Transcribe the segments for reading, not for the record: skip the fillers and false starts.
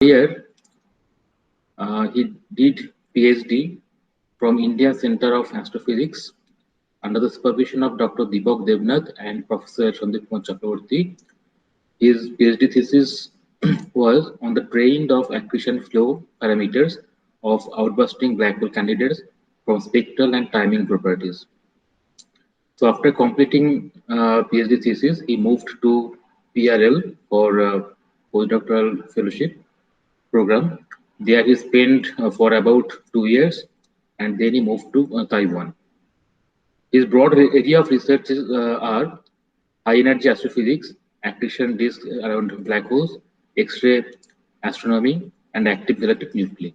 Here, he did PhD from India Center of Astrophysics under the supervision of Dr. Deepak Devnath and Professor Sandeep Kumar Chakraborty. His PhD thesis was on the trend of accretion flow parameters of outbursting black hole candidates from spectral and timing properties. So after completing PhD thesis, he moved to PRL for postdoctoral fellowship program. There he spent for about 2 years, and then he moved to Taiwan. His broad area of research are high energy astrophysics, accretion disk around black holes, X-ray astronomy, and active galactic nuclei.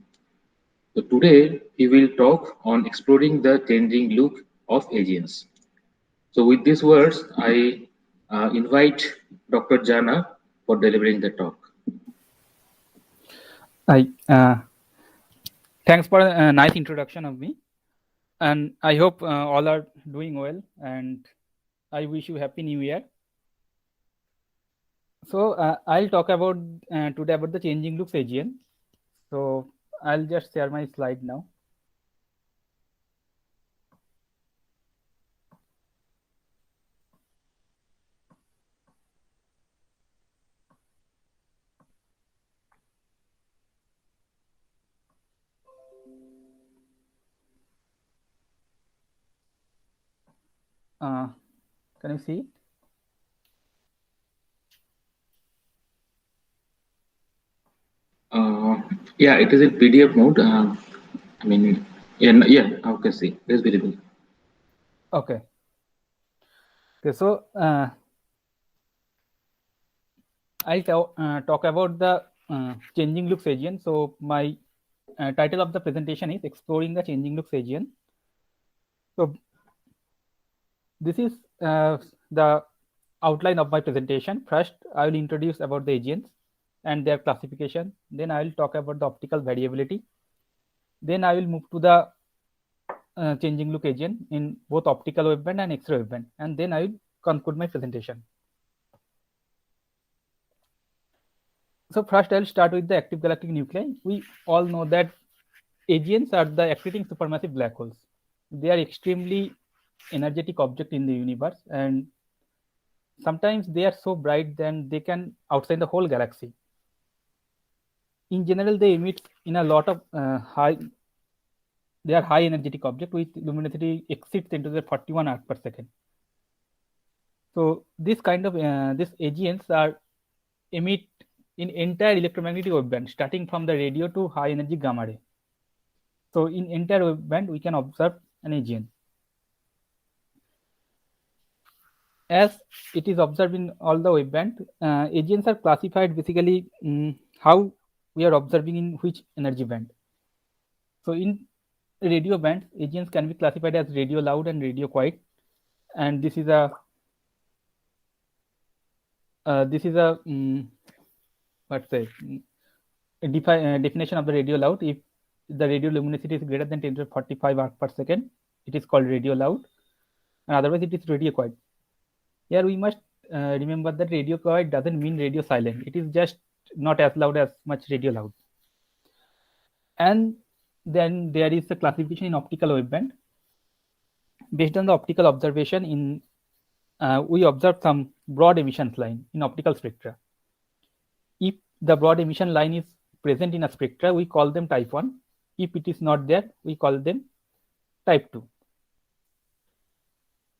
So today he will talk on exploring the changing look of AGNs. So with these words, I invite Dr. Jana for delivering the talk. Hi, thanks for a nice introduction of me, and I hope all are doing well, and I wish you happy New Year. So I'll talk about today about the changing looks AGN. So I'll just share my slide now. Can you see it? Yeah, it is in PDF mode. I mean, yeah, I can see it is visible. Okay. Okay. So I'll talk about the changing looks AGN. So my title of the presentation is Exploring the Changing Looks AGN. So this is the outline of my presentation. First, I will introduce about the AGNs and their classification. Then I will talk about the optical variability. Then I will move to the changing look AGN in both optical waveband and X-ray waveband. And then I will conclude my presentation. So first, I will start with the active galactic nuclei. We all know that AGNs are the accreting supermassive black holes. They are extremely energetic object in the universe, and sometimes they are so bright that they can outshine the whole galaxy. In general, they emit in a lot of they are high energetic object with luminosity exceeds 10 to the 41 arc per second. So this kind of these AGNs are emit in entire electromagnetic waveband, starting from the radio to high energy gamma ray. So in entire waveband, we can observe an AGN. As it is observed in all the waveband, AGNs are classified basically how we are observing in which energy band. So in radio band, AGNs can be classified as radio loud and radio quiet, and this is a what's the definition of the radio loud. If the radio luminosity is greater than 10 to the 45 arc per second, it is called radio loud, and otherwise it is radio quiet. Here we must remember that radio quiet doesn't mean radio silent. It is just not as loud as much radio loud. And then there is a classification in optical waveband. Based on the optical observation, we observe some broad emission line in optical spectra. If the broad emission line is present in a spectra, we call them type 1. If it is not there, we call them type 2.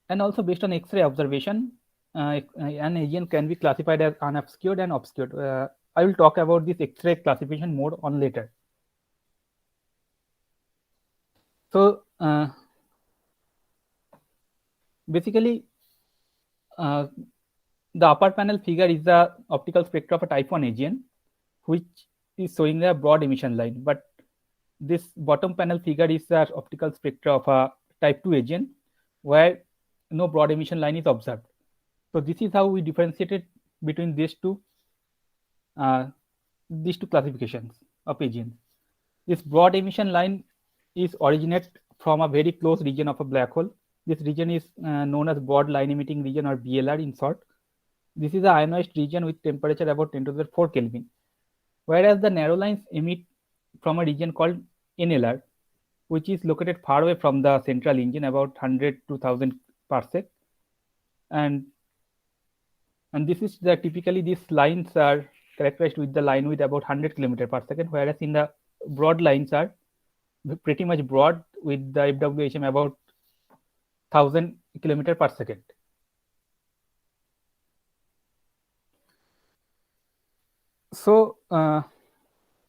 And also based on X-ray observation, an AGN can be classified as unobscured and obscured. I will talk about this X-ray classification mode on later. So basically, the upper panel figure is the optical spectra of a type 1 AGN, which is showing a broad emission line. But this bottom panel figure is the optical spectra of a type 2 AGN, where no broad emission line is observed. So this is how we differentiated between these two classifications of AGN. This broad emission line is originate from a very close region of a black hole. This region is known as broad line emitting region, or BLR in short. This is an ionized region with temperature about 10 to the 4 Kelvin. whereas the narrow lines emit from a region called NLR, which is located far away from the central engine, about 100 to 1000 parsec. And this is the typically these lines are characterized with the line width about 100 km per second, whereas in the broad lines are pretty much broad with the FWHM about 1000 km per second. So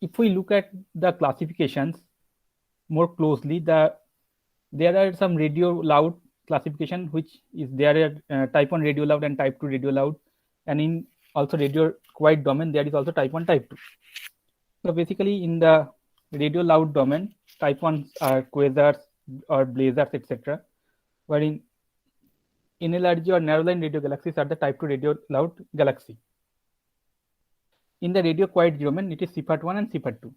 if we look at the classifications more closely, there are some radio loud classification, which is there are type 1 radio loud and type 2 radio loud, and in also radio quiet domain there is also type 1 type 2. So basically in the radio loud domain, type 1 are quasars or blazars, etc., wherein NLRG or narrow line radio galaxies are the type 2 radio loud galaxy. In the radio quiet domain, it is Seyfert 1 and Seyfert 2.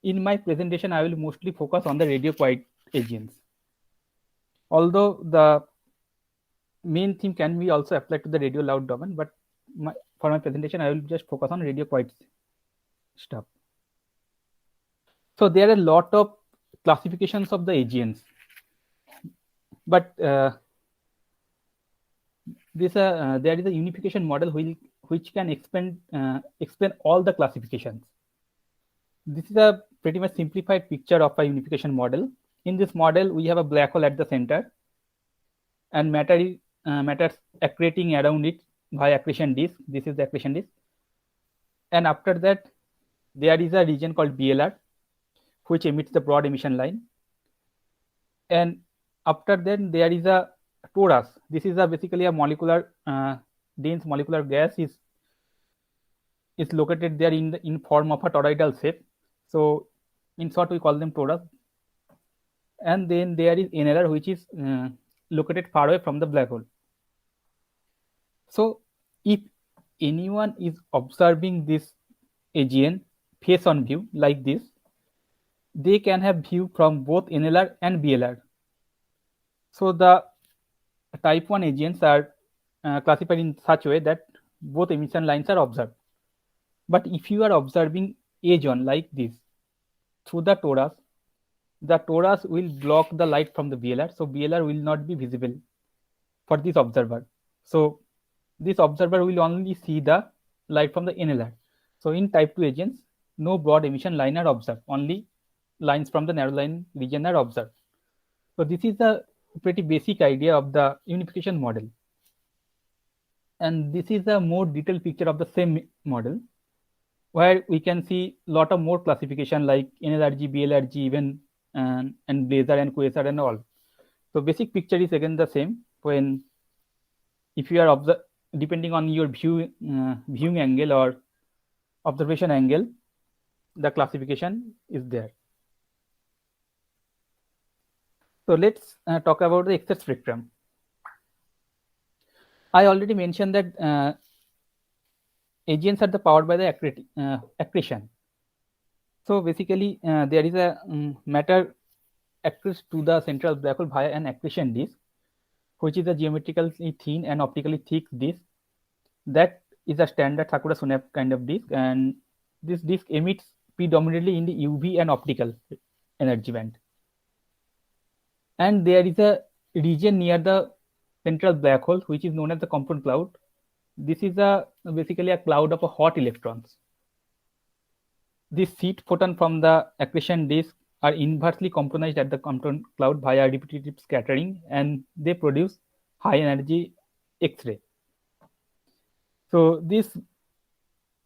In my presentation, I will mostly focus on the radio quiet AGNs. Although the main theme can be also applied to the radio loud domain, but for my presentation, I will just focus on radio quiet stuff. So there are a lot of classifications of the AGNs, but there is a unification model which can explain all the classifications. This is a pretty much simplified picture of a unification model. In this model, we have a black hole at the center, and matter accreting around it by accretion disk. This is the accretion disk, and after that, there is a region called BLR, which emits the broad emission line, and after that, there is a torus. This is basically a molecular dense molecular gas is located there in form of a toroidal shape. So in short, we call them torus. And then there is NLR, which is located far away from the black hole. So if anyone is observing this AGN face on view like this, they can have view from both NLR and BLR. So the type 1 AGNs are classified in such a way that both emission lines are observed. But if you are observing AGN like this through the torus will block the light from the BLR, so BLR will not be visible for this observer. So this observer will only see the light from the NLR. So in type 2 AGNs, no broad emission line are observed, only lines from the narrow line region are observed. So this is a pretty basic idea of the unification model. And this is a more detailed picture of the same model, where we can see a lot of more classification like NLRG, BLRG, even and blazar and quasar and all. So basic picture is again the same. When if you are depending on your viewing angle or observation angle, the classification is there. So let's talk about the X-ray spectrum. I already mentioned that AGNs are powered by the accretion. So basically, there is a matter accretes to the central black hole via an accretion disk, which is a geometrically thin and optically thick disk. That is a standard Sakura-Sunyaev kind of disk, and this disk emits predominantly in the UV and optical energy band. And there is a region near the central black hole, which is known as the Compton cloud. This is basically a cloud of hot electrons. These seed photon from the accretion disk are inversely Comptonized at the Compton cloud via repetitive scattering, and they produce high energy X-ray. So these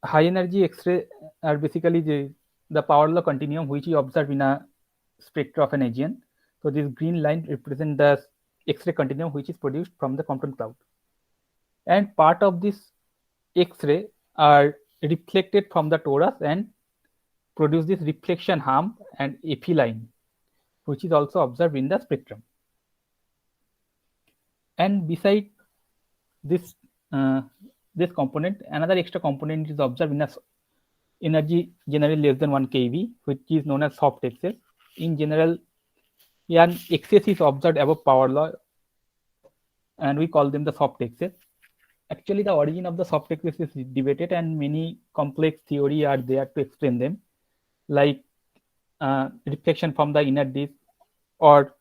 high energy X-ray are basically the power law continuum, which we observe in a spectra of an AGN. So this green line represents the X-ray continuum, which is produced from the Compton cloud. And part of this X-ray are reflected from the torus and produce this reflection hump and Fe line, which is also observed in the spectrum. And beside this this component, another extra component is observed in a energy generally less than 1 keV, which is known as soft excess. In general, an excess is observed above power law, and we call them the soft excess. actually the origin of the soft eclipse is debated, and many complex theory are there to explain them, like reflection from the inner disk, or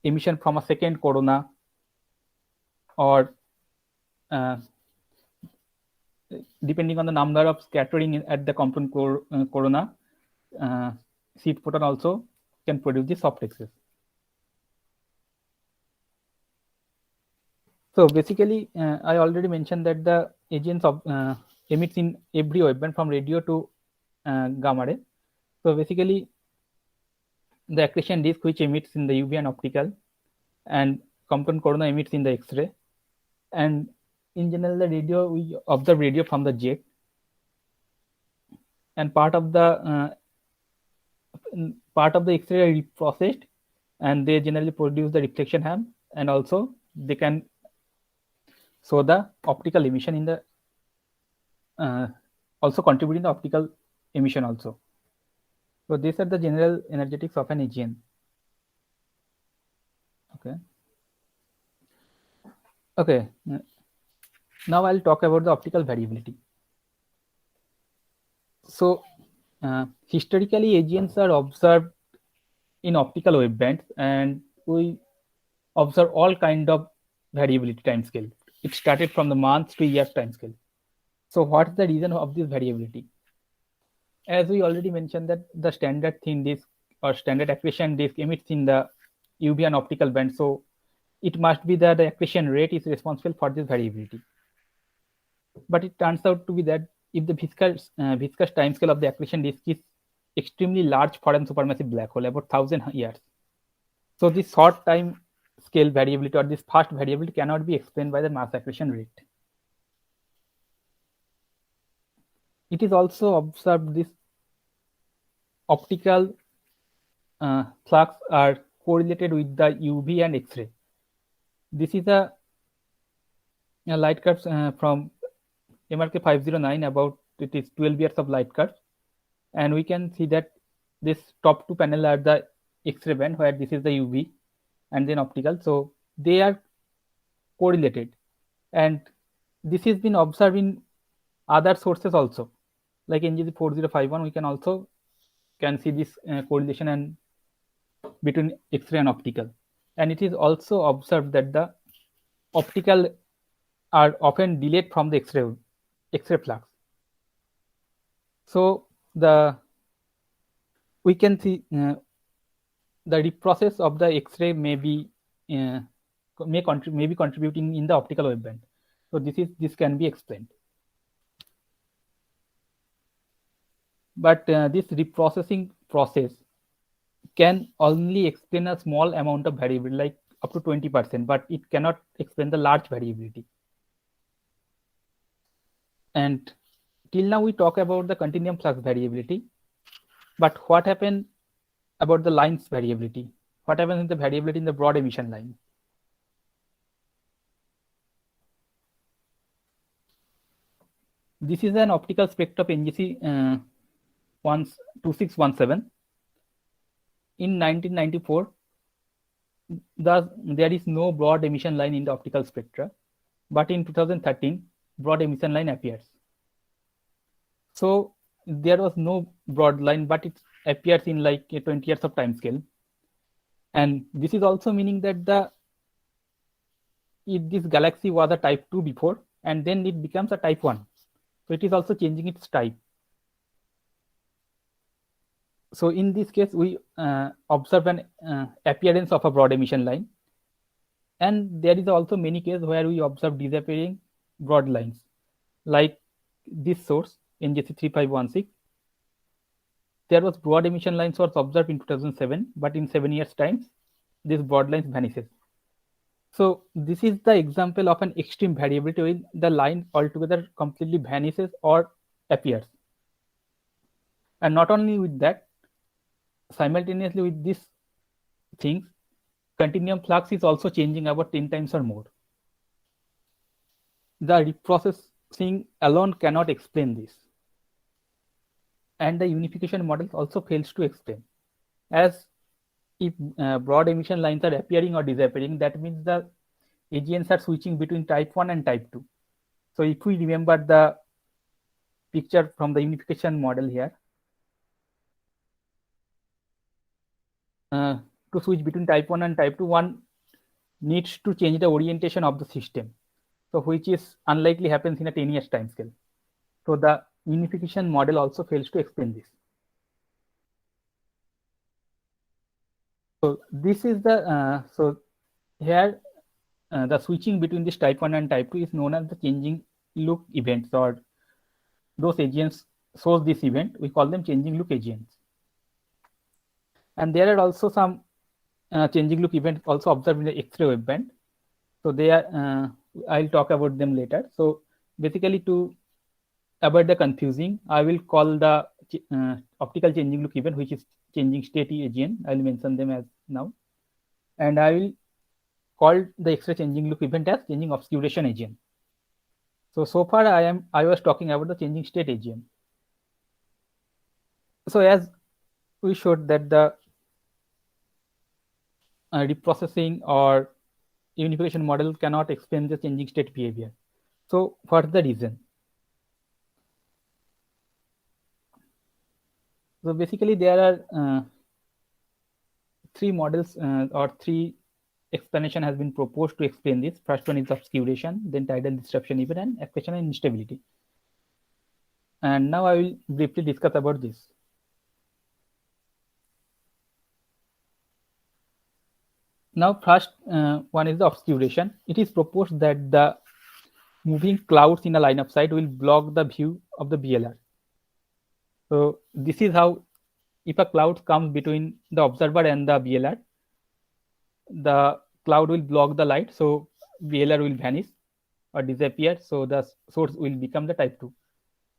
emission from a second corona, or depending on the number of scattering at the component corona, seed photon also can produce the soft eclipse. So basically, I already mentioned that the agents of emits in every waveband from radio to gamma ray. So basically, the accretion disk which emits in the UV and optical, and component corona emits in the X-ray, and in general the radio, we observe radio from the jet, and part of the X-ray are reprocessed, and they generally produce the reflection ham, and also they can show the optical emission in the also contributing the optical emission also. So these are the general energetics of an AGN. Okay. Now I'll talk about the optical variability. So historically, AGNs are observed in optical wavebands, and we observe all kind of variability timescale. It started from the months to years timescale. So what's the reason of this variability? As we already mentioned, that the standard thin disk or standard accretion disk emits in the UV and optical band. So it must be that the accretion rate is responsible for this variability. But it turns out to be that if the viscous timescale of the accretion disk is extremely large for a supermassive black hole, about 1,000 years, so this short time scale variability or this fast variability cannot be explained by the mass accretion rate. It is also observed this optical flux are correlated with the UV and X-ray. This is a light curve from MRK 509, about it is 12 years of light curve, and we can see that this top two panel are the X-ray band, where this is the UV and then optical. So they are correlated, and this has been observed in other sources also, like NGC 4051. We can also see this correlation and between X-ray and optical, and it is also observed that the optical are often delayed from the X-ray flux. So we can see the reprocess of the X-ray may be contributing in the optical waveband. So this can be explained. But this reprocessing process can only explain a small amount of variability, like up to 20%, but it cannot explain the large variability. And till now we talk about the continuum flux variability, but what happened about the lines variability? What happens in the variability in the broad emission line? This is an optical spectrum of NGC 2617. In 1994, there is no broad emission line in the optical spectra, but in 2013, broad emission line appears. So there was no broad line, but it appears in like 20 years of time scale. And this is also meaning that this galaxy was a type 2 before, and then it becomes a type 1. So it is also changing its type. So in this case, we observe an appearance of a broad emission line. And there is also many cases where we observe disappearing broad lines, like this source, NGC 3516. There was broad emission lines was observed in 2007, but in 7 years' time, this broad lines vanishes. So this is the example of an extreme variability when the line altogether completely vanishes or appears. And not only with that, simultaneously with these things, continuum flux is also changing about 10 times or more. The reprocessing alone cannot explain this. And the unification model also fails to explain. As if broad emission lines are appearing or disappearing, that means the AGNs are switching between type 1 and type 2. So if we remember the picture from the unification model here, to switch between type 1 and type 2, one needs to change the orientation of the system, so which is unlikely happens in a 10 years time scale. So the unification model also fails to explain this. So this is the so here the switching between this type 1 and type 2 is known as the changing look events, or those agents shows this event, we call them changing look agents. And there are also some changing look events also observed in the X-ray waveband. So they are I'll talk about them later. So basically, to avoid the confusing, I will call the optical changing look event, which is changing state agent. I'll mention them as now, and I will call the X-ray changing look event as changing obscuration agent. So far I was talking about the changing state agent. So as we showed that the reprocessing or unification model cannot explain the changing state behavior. So what's the reason? So basically there are three models or three explanation has been proposed to explain this. First one is obscuration, then tidal disruption event, and accretion and instability. And now I will briefly discuss about this. Now first one is the obscuration. It is proposed that the moving clouds in a line of sight will block the view of the BLR. So this is how, if a cloud comes between the observer and the BLR, the cloud will block the light, so BLR will vanish or disappear, so the source will become the type 2.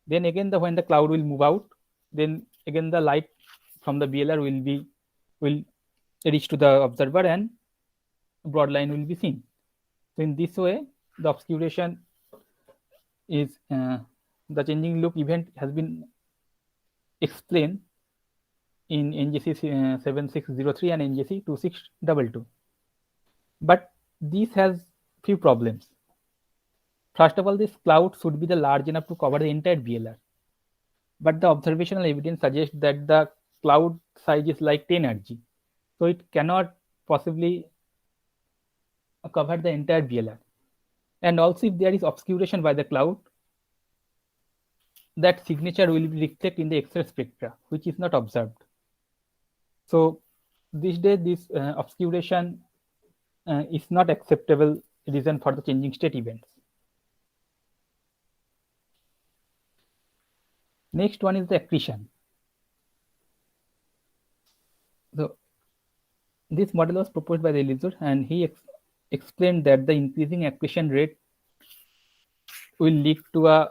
Then again, when the cloud will move out, then again the light from the BLR will reach to the observer and broad line will be seen. So in this way, the obscuration is the changing look event has been explained in NGC 7603 and NGC 2622. But this has few problems. First of all, this cloud should be the large enough to cover the entire BLR. But the observational evidence suggests that the cloud size is like 10 Rg. So it cannot possibly cover the entire BLR. And also, if there is obscuration by the cloud, that signature will be reflected in the X-ray spectra, which is not observed. So these days, this obscuration is not acceptable reason for the changing state events. Next one is the accretion. So this model was proposed by the Elizur, and he explained that the increasing accretion rate will lead to a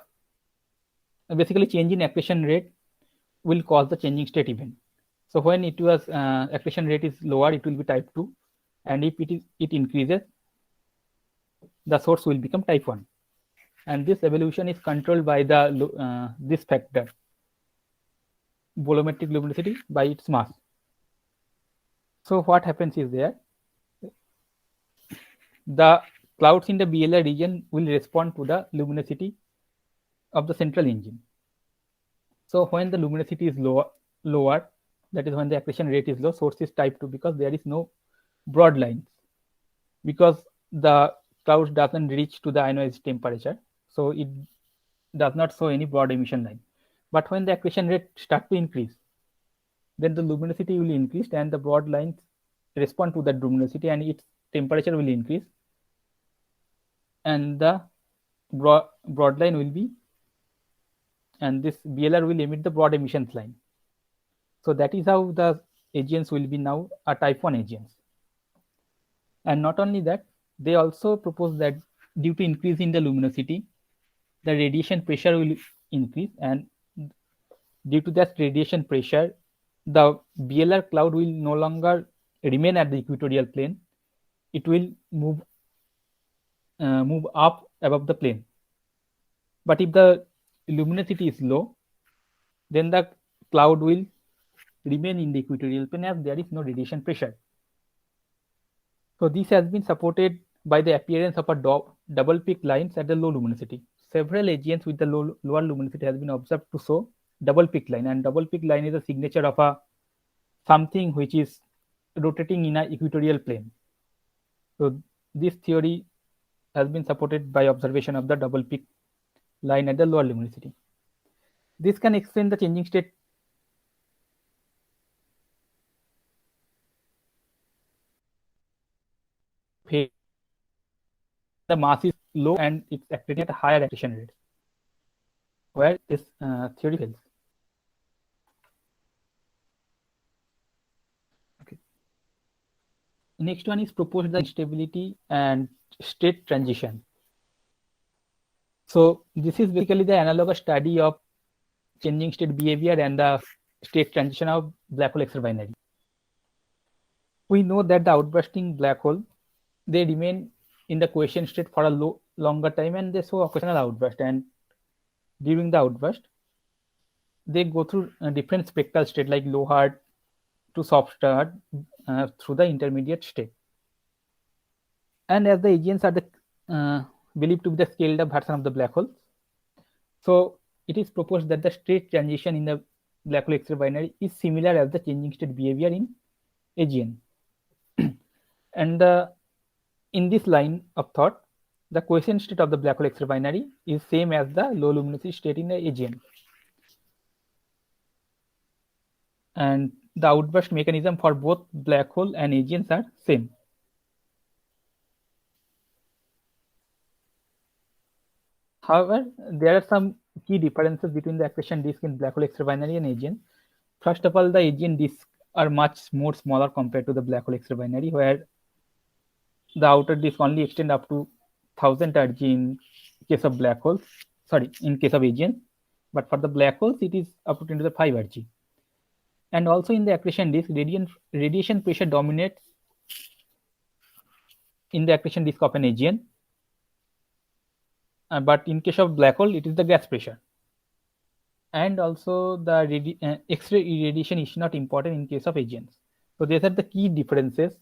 basically change in accretion rate will cause the changing state event. So when it was accretion rate is lower, it will be type 2, and if it increases, the source will become type 1. And this evolution is controlled by the this factor, volumetric luminosity, by its mass. So what happens is there, the clouds in the BLR region will respond to the luminosity of the central engine. So when the luminosity is lower, that is when the accretion rate is low, source is type 2, because there is no broad lines, because the cloud doesn't reach to the ionized temperature, so it does not show any broad emission line. But when the accretion rate starts to increase, then the luminosity will increase and the broad lines respond to that luminosity, and its temperature will increase, and the broad line will be, and this BLR will emit the broad emissions line. So that is how the agents will be now a type 1 agents. And not only that, they also propose that due to increase in the luminosity, the radiation pressure will increase, and due to that radiation pressure, the BLR cloud will no longer remain at the equatorial plane. It will move up above the plane. But if the luminosity is low, then the cloud will remain in the equatorial plane as there is no radiation pressure. So this has been supported by the appearance of a double peak lines at the low luminosity, several agents with the lower luminosity has been observed to show double peak line, and double peak line is a signature of a something which is rotating in an equatorial plane. So this theory has been supported by observation of the double peak line at the lower luminosity. This can explain the changing state phase. The mass is low and it's acting at a higher accretion rate, where this theory fails. Okay. Next one is proposed the instability and state transition. So this is basically the analogous study of changing state behavior and the state transition of black hole X-ray binary. We know that the outbursting black hole, they remain in the quiescent state for a longer time, and they show occasional outburst, and during the outburst they go through a different spectral state like low hard to soft hard through the intermediate state. And as the agents are the believed to be the scaled up version of the black hole, so it is proposed that the state transition in the black hole X-ray binary is similar as the changing state behavior in AGN. And in this line of thought, the quiescent state of the black hole X-ray binary is same as the low luminosity state in the AGN. And the outburst mechanism for both black hole and AGNs are same. However, there are some key differences between the accretion disk in black hole X-ray binary and AGN. First of all, the AGN disks are much more smaller compared to the black hole X-ray binary, where the outer disk only extend up to 1000 Rg in case of black holes, in case of AGN, but for the black holes it is up to 10 to the 5 Rg. And also in the accretion disk, radiation pressure dominates in the accretion disk of an AGN, but in case of black hole it is the gas pressure. And also the X-ray irradiation is not important in case of AGNs. So these are the key differences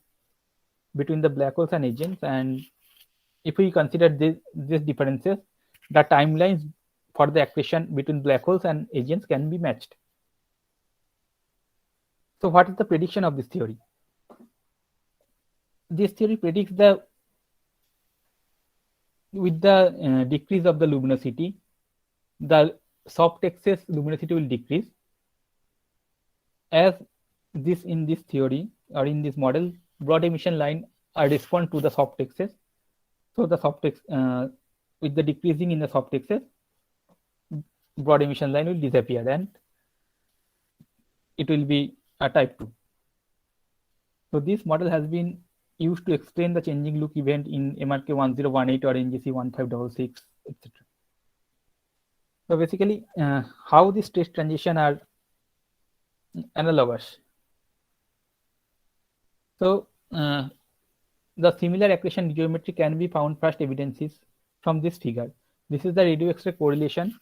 between the black holes and AGNs, and if we consider these differences, the timelines for the accretion between black holes and AGNs can be matched. So what is the prediction of this theory? This theory predicts with the decrease of the luminosity, the soft excess luminosity will decrease, as in this theory or in this model, broad emission line respond to the soft excess. So the soft with the decreasing in the soft excess, broad emission line will disappear and it will be a type 2. So this model has been used to explain the changing look event in MRK 1018 or NGC 1566, etc. So basically, how these state transition are analogous. So the similar accretion geometry can be found first evidences from this figure. This is the radio X-ray correlation.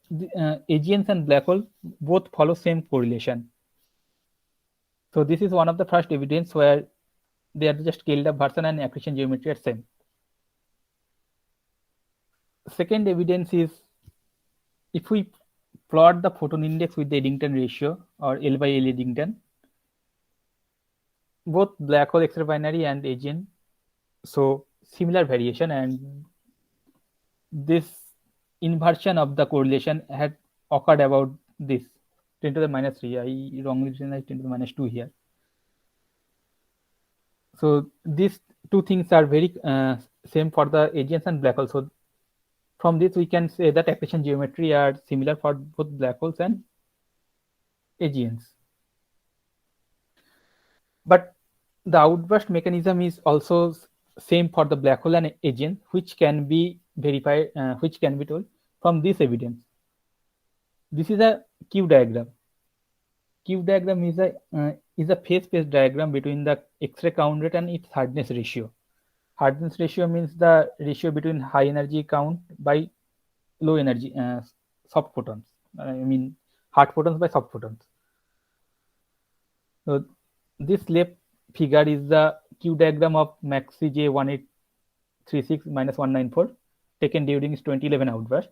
The AGNs and black hole both follow same correlation. So this is one of the first evidence where they are just scaled up version and accretion geometry are same. Second evidence is if we plot the photon index with the Eddington ratio or L by L Eddington, both black hole X-ray binary and AGN show similar variation, and this inversion of the correlation had occurred about this 10 to the minus 3. I wrongly written 10 to the minus 2 here. So these two things are very same for the AGNs and black holes. So from this we can say that accretion geometry are similar for both black holes and AGNs. But the outburst mechanism is also same for the black hole and AGN, which can be verified, which can be told from this evidence. This is a Q diagram. Q diagram is a phase space diagram between the X-ray count rate and its hardness ratio. Hardness ratio means the ratio between high energy count by low energy soft photons. I mean hard photons by soft photons. So this left figure is the Q diagram of MAXI J18 36 minus 194 taken during its 2011 outburst.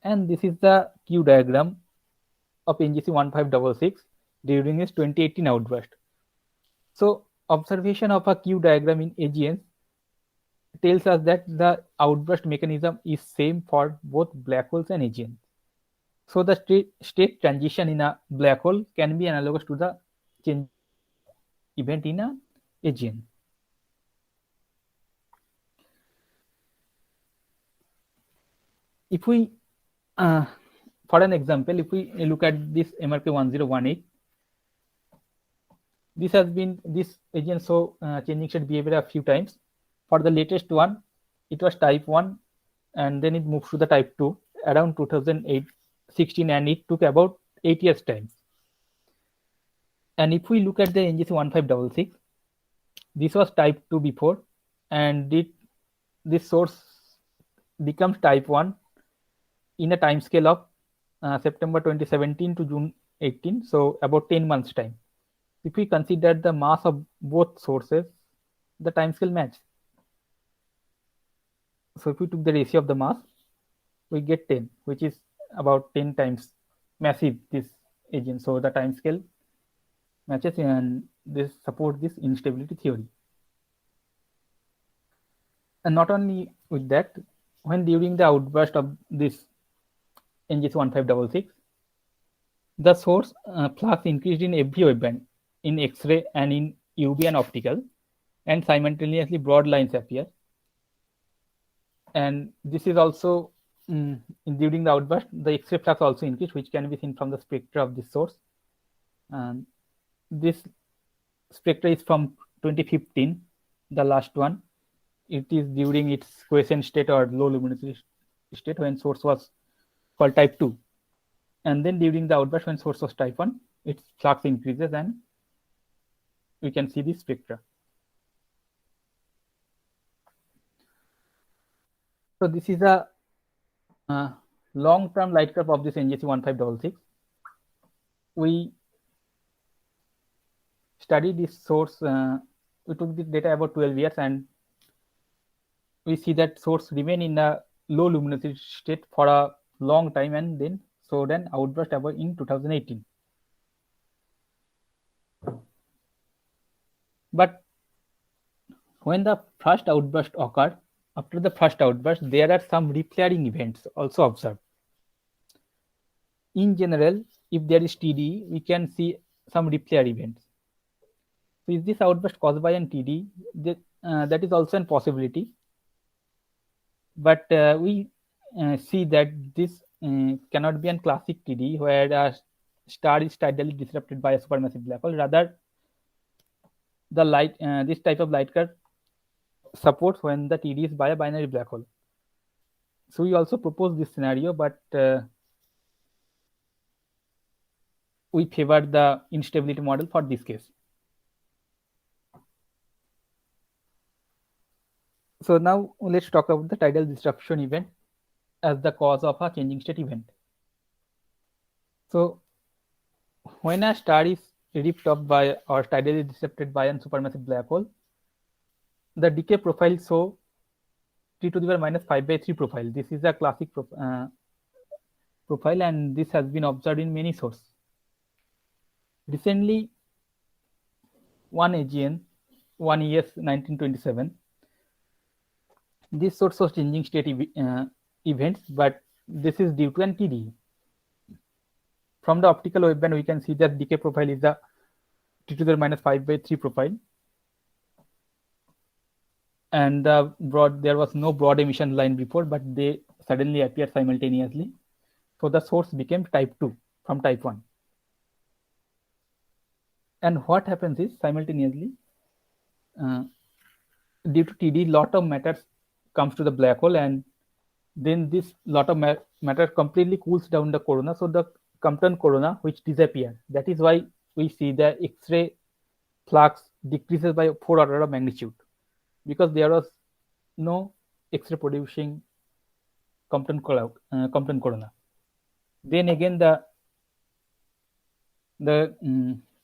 And this is the Q diagram of NGC 1566 during its 2018 outburst. So observation of a Q diagram in AGNs tells us that the outburst mechanism is same for both black holes and AGNs. So the state transition in a black hole can be analogous to the change event in a AGN. If we, for an example, if we look at this MRK 1018, this AGN saw changing state behavior a few times. For the latest one, it was type 1, and then it moved to the type 2 around 2016, and it took about 8 years time. And if we look at the NGC 1566, this was type 2 before, and this source becomes type 1 in a time scale of September 2017 to June 18, so about 10 months time. If we consider the mass of both sources, the time scale match. So if we took the ratio of the mass, we get 10, which is about 10 times massive this agent. So the time scale matches, and this supports this instability theory. And not only with that, when during the outburst of this NGC 1566, the source flux increased in every waveband, in X-ray and in UV and optical, and simultaneously broad lines appear. And this is also during the outburst, the X-ray flux also increased, which can be seen from the spectra of this source. And this spectra is from 2015, the last one. It is during its quiescent state or low luminosity state when source was called type 2. And then during the outburst when source was type 1, its flux increases and we can see the spectra. So this is a long-term light curve of this NGC 1566. We studied this source, we took this data about 12 years, and we see that source remain in a low luminosity state for a long time and then showed an outburst about in 2018. But when the first outburst occurred, after the first outburst, there are some reflaring events also observed. In general, if there is TD, we can see some reflare events. So is this outburst caused by an TD? That is also a possibility. But we see that this cannot be a classic TD where a star is tidally disrupted by a supermassive black hole. Rather, the light, this type of light curve supports when the TD is by a binary black hole. So we also propose this scenario, but we favor the instability model for this case. So now let's talk about the tidal disruption event as the cause of a changing state event. So when a star is ripped off by or tidally disrupted by a supermassive black hole, the decay profile show T to the power minus 5/3 profile. This is a classic profile, and this has been observed in many sources. Recently, one AGN, 1ES 1927, this source of changing state events, but this is due to an TD. From the optical waveband, we can see that decay profile is the T to the minus 5/3 profile. And there was no broad emission line before, but they suddenly appeared simultaneously. So the source became type 2 from type 1. And what happens is simultaneously, due to TD, lot of matter comes to the black hole, and then this lot of matter completely cools down the corona. So the Compton corona, which disappear. That is why we see the X-ray flux decreases by 4 order of magnitude, because there was no X-ray producing Compton corona. Then again the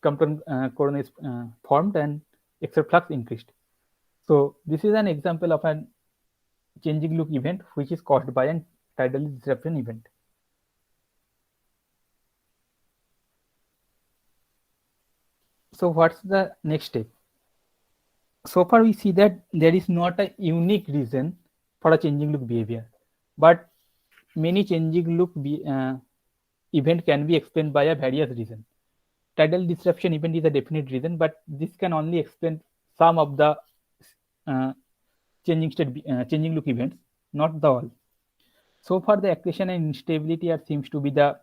Compton corona is formed and X-ray flux increased. So this is an example of an changing look event which is caused by an tidal disruption event. So what's the next step? So far we see that there is not a unique reason for a changing look behavior, but many changing look event can be explained by a various reason. Tidal disruption event is a definite reason, but this can only explain some of the uh, changing look events, not the all. So far, the accretion and instability seems to be the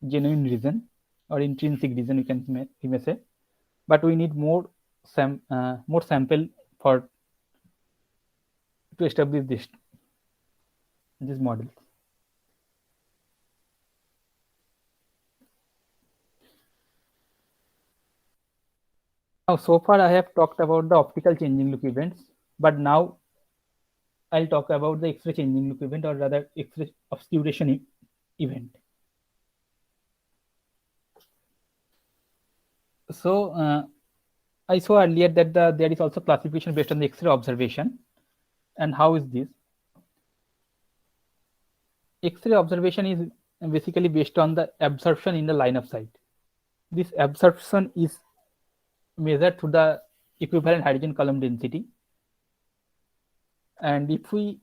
genuine reason or intrinsic reason we may say, but we need more sample for to establish this model. Now, so far I have talked about the optical changing look events, but now I'll talk about the X-ray changing look event, or rather X-ray obscuration event. So I saw earlier that there is also classification based on the X-ray observation. And how is this? X-ray observation is basically based on the absorption in the line of sight. This absorption is measured through the equivalent hydrogen column density. And if we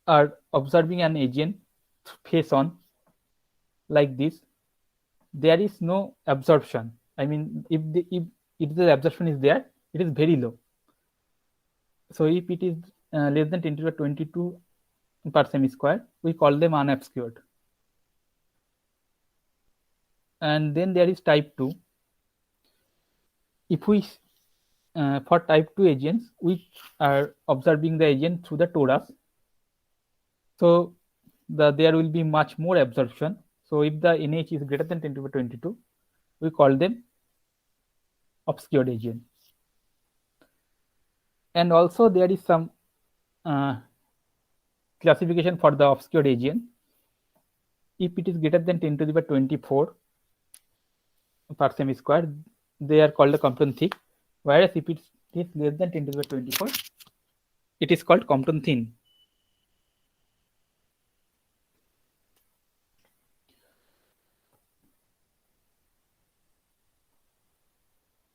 are observing an agent face on like this, there is no absorption. I mean, if the absorption is there, it is very low. So if it is less than 10 to the 22 per semi-square, we call them unobscured. And then there is type 2. If we for type 2 agents, we are observing the agent through the torus, so there will be much more absorption. So if the NH is greater than 10 to the 22, we call them obscured agent. And also there is some classification for the obscured agent. If it is greater than 10 to the 24 per semi-square, they are called the Compton thick, whereas if it is less than 10 to the 24, it is called Compton thin.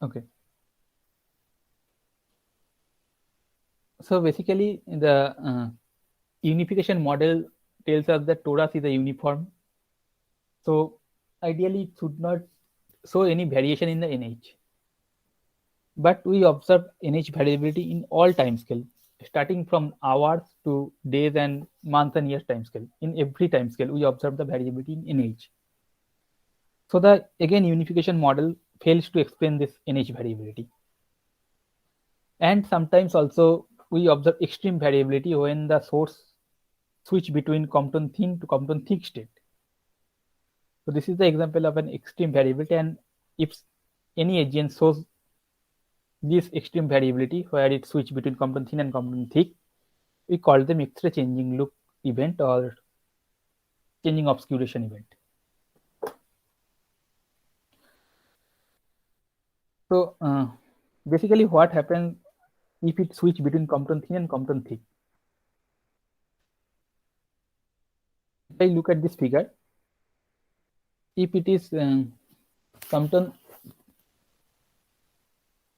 Okay. So basically, the unification model tells us that torus is a uniform. So ideally, it should not show any variation in the NH. But we observe NH variability in all time scale, starting from hours to days and months and years time scale. In every time scale, we observe the variability in NH. So the again unification model fails to explain this NH variability. And sometimes also we observe extreme variability when the source switch between Compton thin to Compton thick state. So this is the example of an extreme variability, and if any agent shows this extreme variability where it switch between Compton thin and Compton thick, we call them X-ray changing look event or changing obscuration event. So basically what happens if it switch between Compton thin and Compton thick? If I look at this figure, if it is Compton,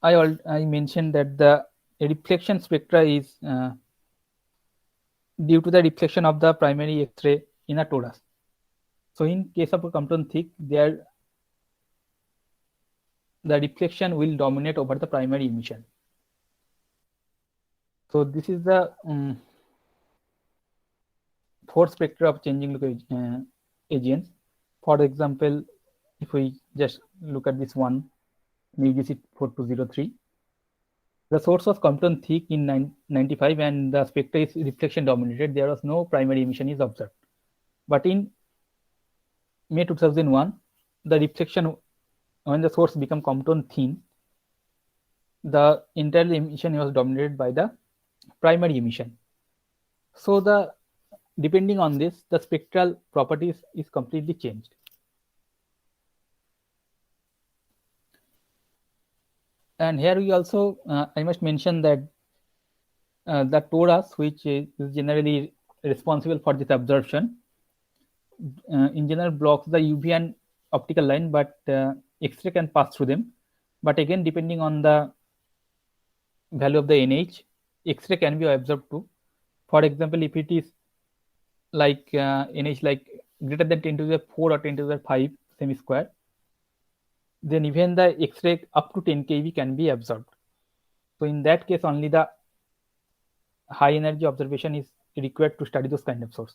I mentioned that the reflection spectra is due to the reflection of the primary X-ray in a torus. So in case of a Compton thick, the reflection will dominate over the primary emission. So this is the 4 spectra of changing look agents. For example, if we just look at this one, NuGC 4203, the source was Compton thick in 95 and the spectra is reflection dominated. There was no primary emission is observed. But in May 2001, the reflection, when the source became Compton thin, the entire emission was dominated by the primary emission. So the depending on this, the spectral properties is completely changed. And here we also, I must mention that the torus, which is generally responsible for this absorption, in general blocks the UV and optical line, but X-ray can pass through them. But again, depending on the value of the NH, X-ray can be absorbed too. For example, if it is like NH like greater than 10 to the 4 or 10 to the 5 semi-square, then even the X-ray up to 10 keV can be absorbed. So in that case, only the high energy observation is required to study those kind of source.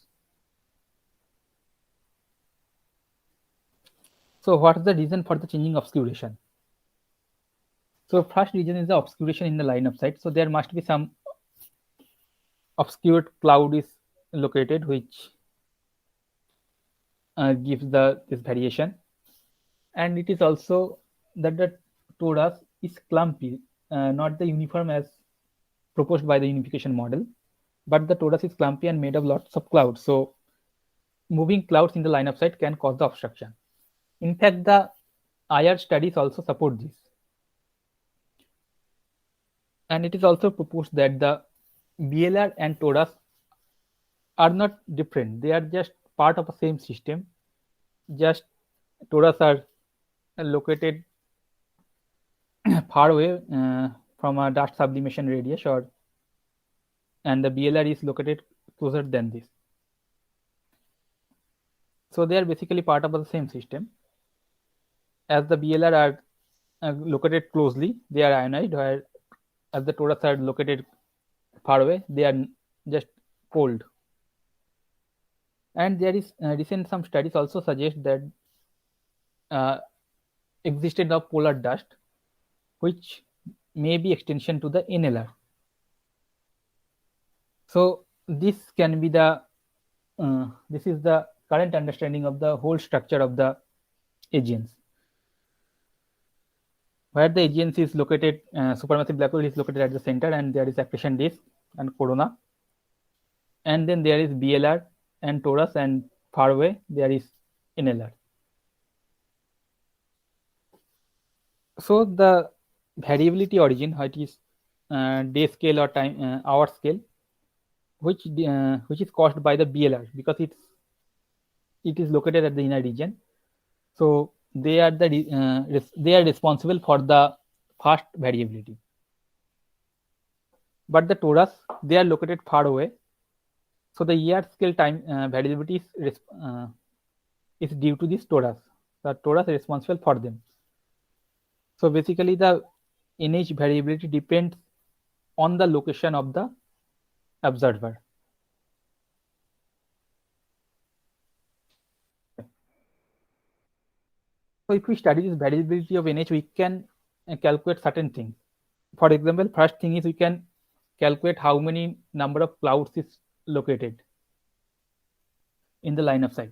So what is the reason for the changing obscuration? So first reason is the obscuration in the line of sight. So there must be some obscured cloud is located, which gives this variation. And it is also that the torus is clumpy, not the uniform as proposed by the unification model, but the torus is clumpy and made of lots of clouds. So moving clouds in the line of sight can cause the obstruction. In fact, the IR studies also support this. And it is also proposed that the BLR and torus are not different. They are just part of the same system. Just torus are located far away from a dust sublimation radius, and the BLR is located closer than this. So they are basically part of the same system. As the BLR are located closely, they are ionized, where as the torus are located far away, they are just cold. And there is recent some studies also suggest that existence of polar dust, which may be extension to the NLR. So this can be the this is the current understanding of the whole structure of the AGNs. Where the AGNs is located, supermassive black hole is located at the center, and there is accretion disk and corona. And then there is BLR and torus, and far away there is NLR. So the variability origin, which is day scale or time hour scale, which is caused by the BLR, because it is located at the inner region. So they are responsible for the fast variability. But the torus, they are located far away. So the year scale time variability is due to this torus. The torus is responsible for them. So basically the NH variability depends on the location of the observer. So if we study this variability of NH, we can calculate certain things. For example, first thing is we can calculate how many number of clouds is located in the line of sight.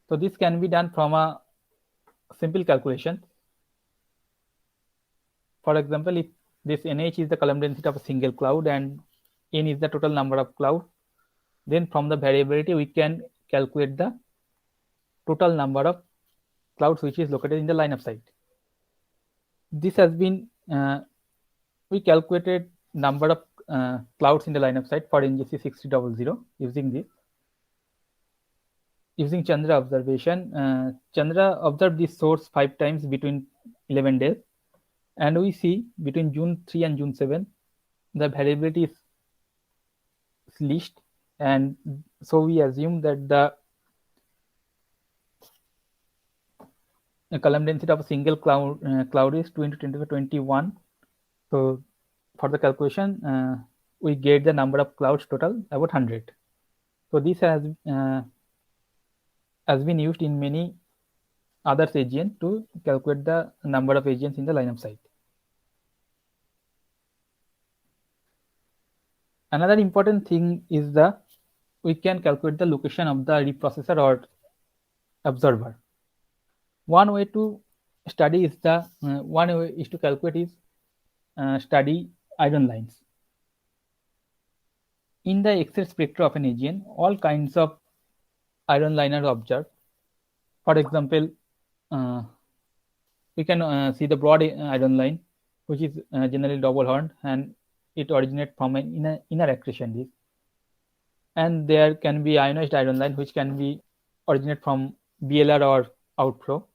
So this can be done from a simple calculation. For example, if this NH is the column density of a single cloud and N is the total number of clouds, then from the variability we can calculate the total number of clouds which is located in the line of sight. This has been we calculated number of clouds in the line of sight for NGC 6300 using this. Using Chandra observation, Chandra observed this source 5 times between 11 days, and we see between June 3 and June 7 the variability is least, and so we assume that the column density of a single cloud is 2 into 10 to the 21. So for the calculation, we get the number of clouds total about 100. So this has been used in many other AGN to calculate the number of AGNs in the line of sight. Another important thing is we can calculate the location of the reprocessor or observer. One way to study is one way is to calculate is study iron lines. In the X-ray spectra of an AGN, all kinds of iron line are observed. For example, we can see the broad iron line which is generally double horned, and it originates from an inner accretion disk. And there can be ionized iron line, which can be originate from BLR or outflow.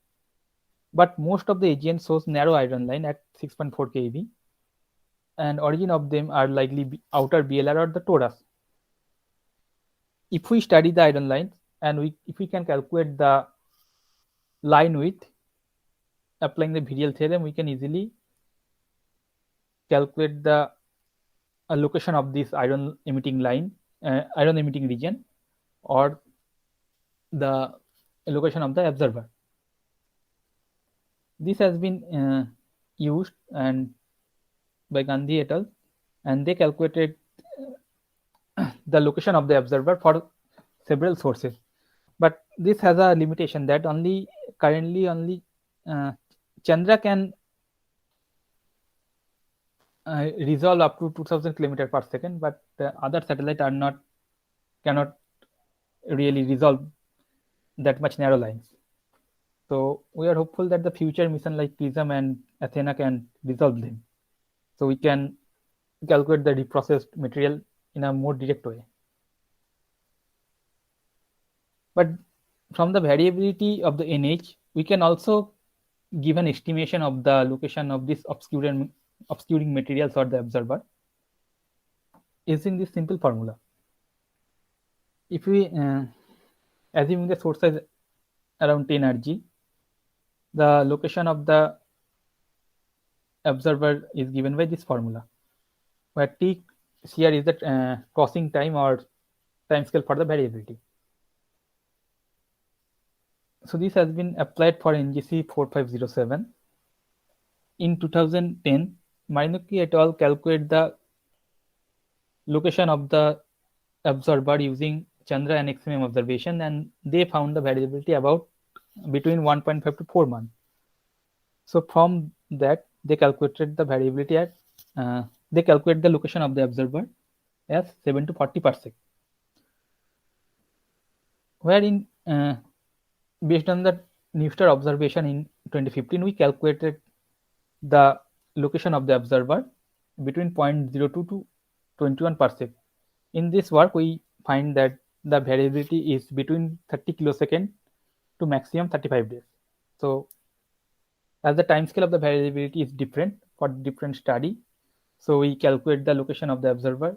But most of the AGN shows narrow iron line at 6.4 keV, and origin of them are likely outer BLR or the torus. If we study the iron lines and if we can calculate the line width applying the Virial theorem, we can easily calculate the location of this iron emitting line, iron emitting region, or the location of the observer. This has been used and by Gandhi et al., and they calculated the location of the observer for several sources. But this has a limitation that currently only Chandra can resolve up to 2000 km per second, but the other satellites cannot really resolve that much narrow lines. So we are hopeful that the future mission like PRISM and Athena can resolve them. So we can calculate the reprocessed material in a more direct way. But from the variability of the NH, we can also give an estimation of the location of this obscuring materials or the observer using this simple formula. If we assuming the source size around 10 Rg, the location of the observer is given by this formula, where T here is the crossing time or time scale for the variability. So this has been applied for NGC 4507. In 2010, Marinucci et al. Calculate the location of the observer using Chandra and XMM observation, and they found the variability about between 1.5 to 4 months. So from that, they calculated the variability at they calculate the location of the observer as 7 to 40 parsec. Wherein based on the Newstar observation in 2015, we calculated the location of the observer between 0.02 to 21 parsec. In this work, we find that the variability is between 30 kilosecond to maximum 35 days. So as the time scale of the variability is different for different study, so we calculate the location of the observer,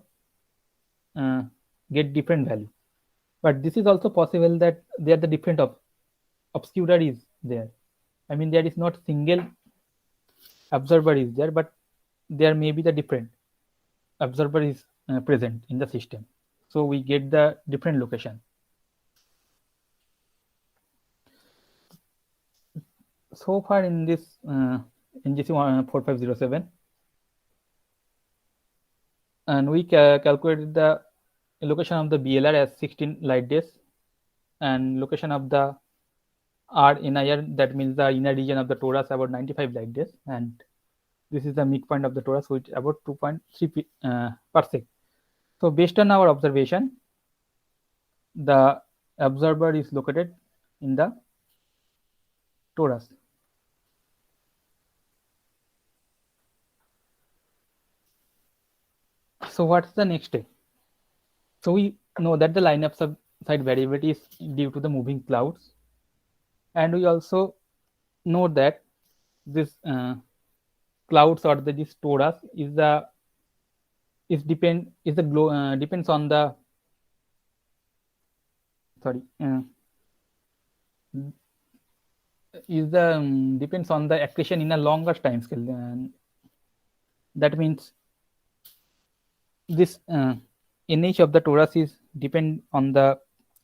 get different value. But this is also possible that they are the different obscurer is there. I mean, there is not single observer is there, but there may be the different observer is present in the system. So we get the different location. So far in this NGC 4507, and we calculated the location of the BLR as 16 light days, and location of the RNIR, that means the inner region of the torus, about 95 light days, and this is the midpoint of the torus, which is about 2.3 parsec. So based on our observation, the observer is located in the torus. So what's the next step? So we know that the line of side variability is due to the moving clouds, and we also know that this clouds or this torus depends on the depends on the accretion in a longer time scale. That means this NH of the torus is depend on the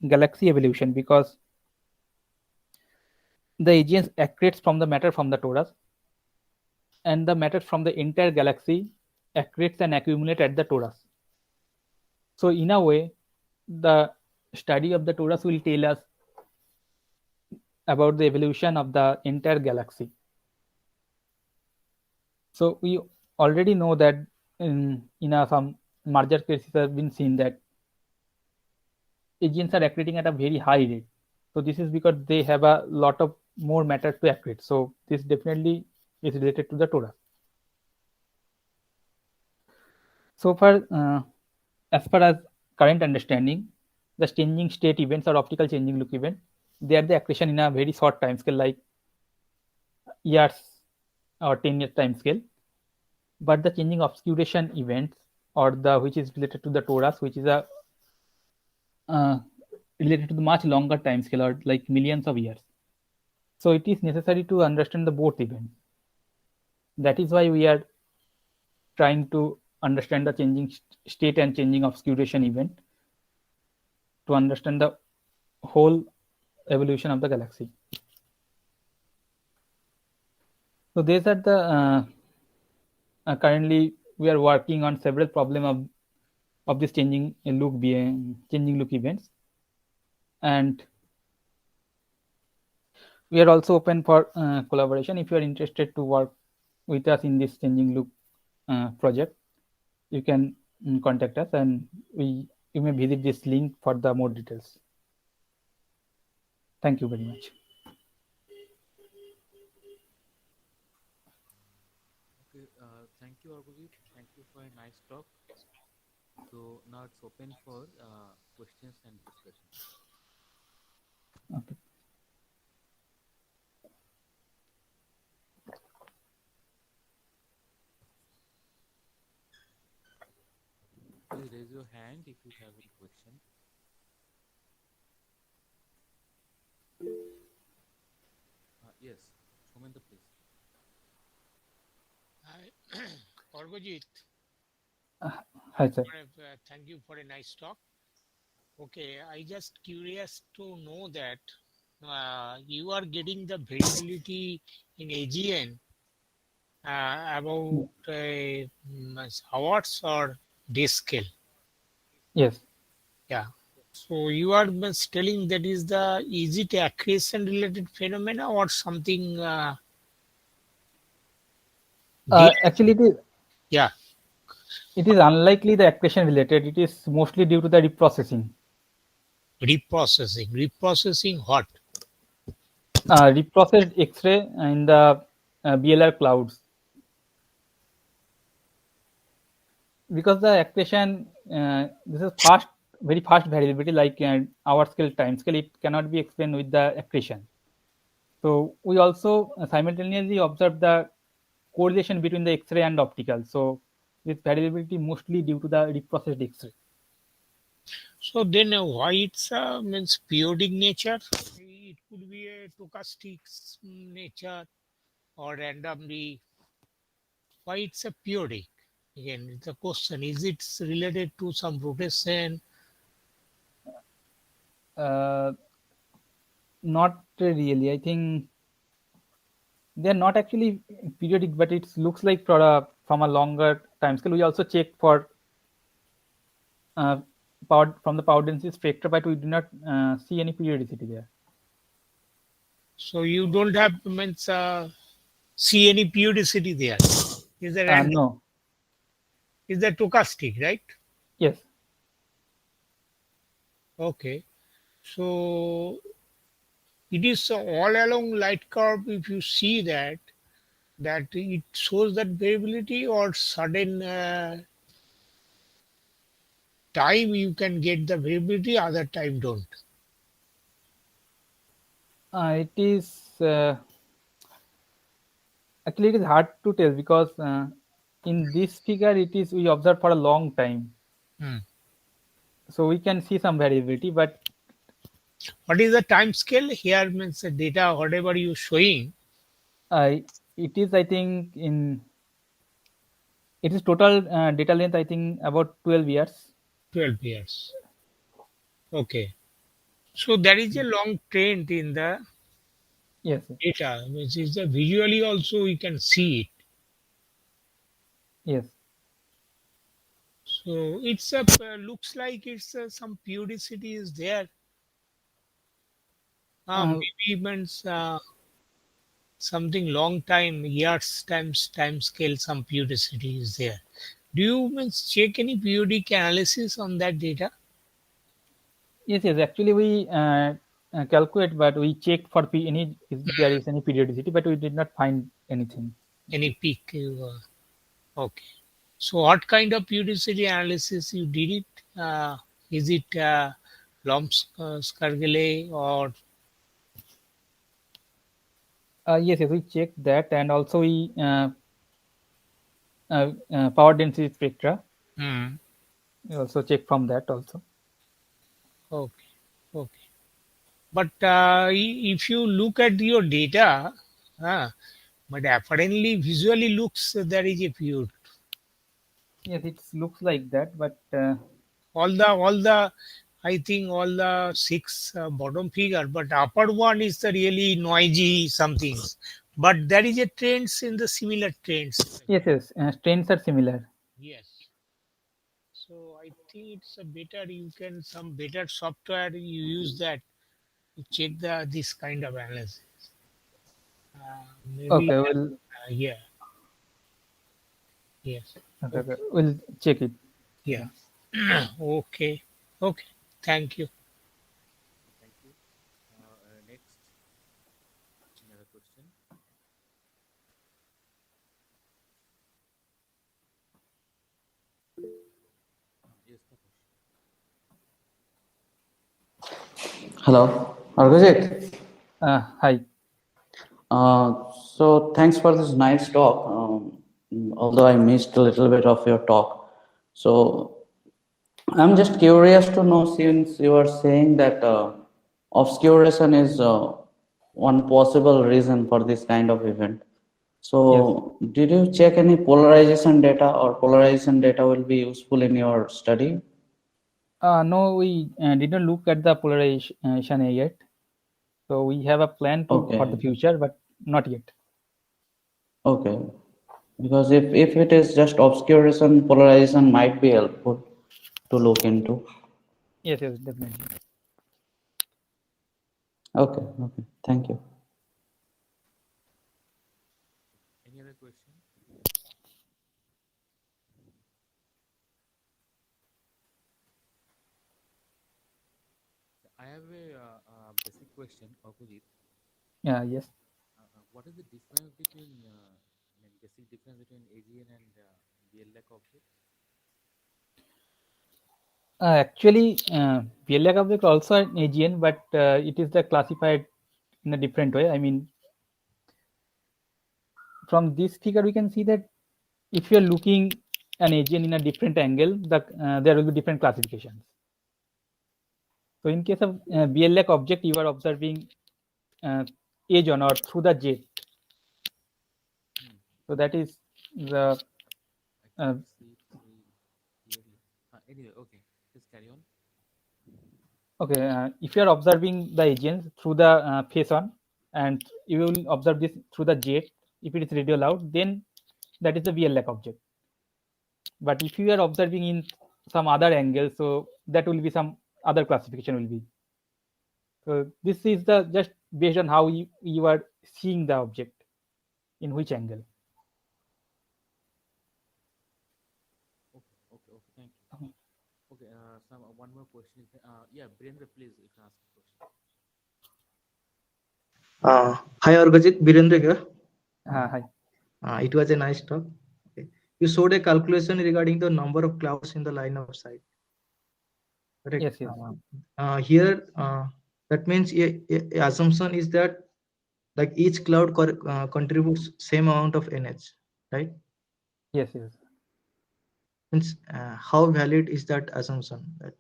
galaxy evolution, because the AGNs accretes from the matter from the torus, and the matter from the entire galaxy accretes and accumulate at the torus. So in a way, the study of the torus will tell us about the evolution of the entire galaxy. So we already know that in some merger cases have been seen that AGNs are accreting at a very high rate. So this is because they have a lot of more matter to accrete. So this definitely is related to the torus. So far, as far as current understanding, the changing state events or optical changing look event, they are the accretion in a very short time scale, like years or 10 years time scale. But the changing obscuration events, or the which is related to the torus, which is a uh, related to the much longer time scale, or like millions of years. So it is necessary to understand the both events. That is why we are trying to understand the changing state and changing obscuration event to understand the whole evolution of the galaxy. So these are the currently we are working on several problem of this changing look events, and we are also open for collaboration. If you are interested to work with us in this changing look project, you can contact us, and you may visit this link for the more details. Thank you very much. Okay, thank you, Argojit. Thank you for a nice talk. So now it's open for questions and discussion. Okay. Please raise your hand if you have any question. Yes, Somendra, please. Hi, Argojit. Hi, sir. Thank you for a nice talk. Okay, I just curious to know that you are getting the variability in AGN about hours or day scale. Yes. Yeah. So you are telling that is it accretion related phenomena or something? Actually, Yeah. it is unlikely the accretion related. It is mostly due to the reprocessing. Reprocessing what? Reprocessed X-ray in the BLR clouds, because the accretion this is very fast variability, like hour scale, time scale. It cannot be explained with the accretion. So we also simultaneously observe the correlation between the X-ray and optical. So this variability mostly due to the reprocessed X-ray. So then why it's means periodic nature? It could be a stochastic nature or randomly. Why it's a periodic? Again, the question is it related to some rotation? Not really. I think they are not actually periodic, but it looks like from a longer time scale. We also check for power from the power density spectra, but we do not see any periodicity there. So you don't have means see any periodicity there. Is that random? No. Is that stochastic, right? Yes. Okay. So it is all along light curve. If you see that it shows that variability or sudden time you can get the variability, other time don't. It is actually, it is hard to tell, because in this figure it is we observe for a long time. So we can see some variability, but what is the time scale here? Means the data whatever you showing, it is, I think, it is total data length, I think, about 12 years. 12 years. Okay, so there is a long trend in the Yes. data, which is the visually also you can see it. Yes. So it's a looks like it's some periodicity is there. Maybe means something long time, years time scale, some periodicity is there. Do you means check any periodic analysis on that data? Yes. Actually, we calculate, but we checked for if there is any periodicity, but we did not find anything. Any peak? Okay. So what kind of periodicity analysis you did it? Is it Lomskargele or Yes, yes, we checked that, and also we power density spectra. Hmm. We also check from that also. Okay, okay. But if you look at your data, uh, but apparently visually looks there is a period. Yes, it looks like that, but All the I think all the six bottom figure, but upper one is the really noisy something. But there is a trends in the similar trends. yes, yes, strains are similar. Yes. So I think it's a better you can some better software you use that to check the this kind of analysis. Maybe Okay, well, yeah, yes. okay, Okay. okay, we'll check it. Yeah. Okay. Okay. Thank you. Thank you. Next, another question. Yes, Taposh. Hello, Argajit. Hi. So thanks for this nice talk. Although I missed a little bit of your talk, so I'm just curious to know, since you are saying that obscuration is one possible reason for this kind of event. Yes. So did you check any polarization data, or polarization data will be useful in your study? No, we didn't look at the polarization yet. So we have a plan to for the Okay, future, but not yet. okay. Because if it is just obscuration, polarization might be helpful to look into. Yes, yes, definitely. Okay, okay. Thank you. Any other question? I have a basic question, opposite. Yeah, yes. What is the difference between, I mean, basic difference between AGN and VLAC object? Actually, VLAC object also an AGN, but it is the classified in a different way. I mean, from this figure, we can see that if you are looking an AGN in a different angle, there will be different classifications. So in case of VLAC object, you are observing edge on or through the jet. So that is the I uh, cannot see it very clearly. Anyway, okay, just carry on. okay. If you are observing the agents through the face on, and you will observe this through the jet, if it is radio loud, then that is the VLAC object. But if you are observing in some other angle, so that will be some other classification will be. So this is the just based on how you are seeing the object in which angle. Okay, okay, okay, thank you. Okay, one more question is, yeah, Brenda, please, you can ask a question. Hi Argajit, Birendra here. Hi. It was a nice talk. Okay. You showed a calculation regarding the number of clouds in the line of sight. Correct. Yes, yes. Here, that means a assumption is that like each cloud contributes same amount of NH, right? Yes, yes. Means how valid is that assumption? That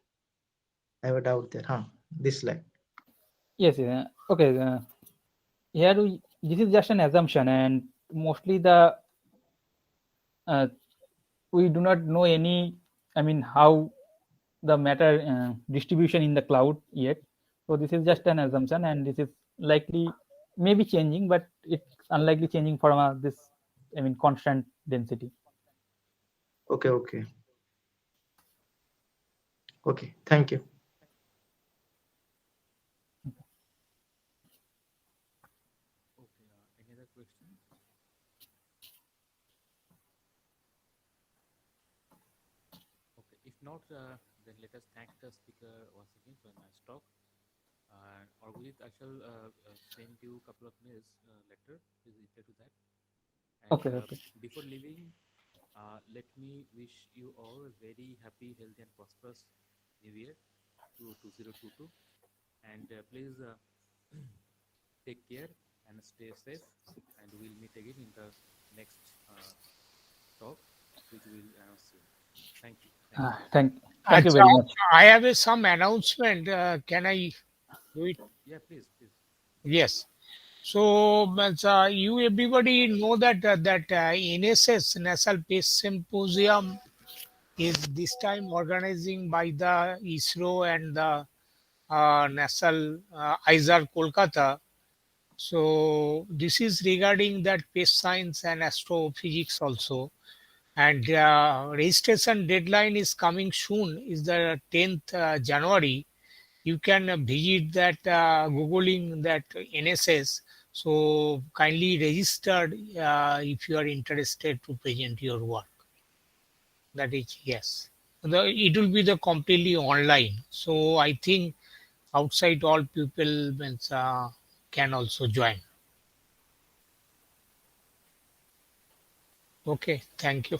I have a doubt there. This slide. Yes, yes. Okay. Here this is just an assumption, and mostly the we do not know any. I mean, how the matter distribution in the cloud yet. So this is just an assumption, and this is likely maybe changing, but it's unlikely changing from this. I mean, constant density. Okay, okay. Okay, thank you. Okay, any other question? Okay, if not, then let us thank the speaker once again for a nice talk. And Orgulith, I shall send you a couple of mails later. Please reply to that. And Okay, okay. before leaving, Let me wish you all a very happy, healthy, and prosperous New Year to 2022. And please take care and stay safe. And we'll meet again in the next talk, which we'll announce soon. Thank you. Thank you very much. I have some announcement. Can I do it? Yeah, please. Yes. So, you everybody know that NSS National Space Symposium is this time organizing by the ISRO and the National ISAR Kolkata. So this is regarding that space science and astrophysics also. And registration deadline is coming soon. Is the 10th January. You can visit that googling that NSS. So kindly register if you are interested to present your work. That is yes. It will be the completely online. So I think outside all people means, can also join. Okay, thank you.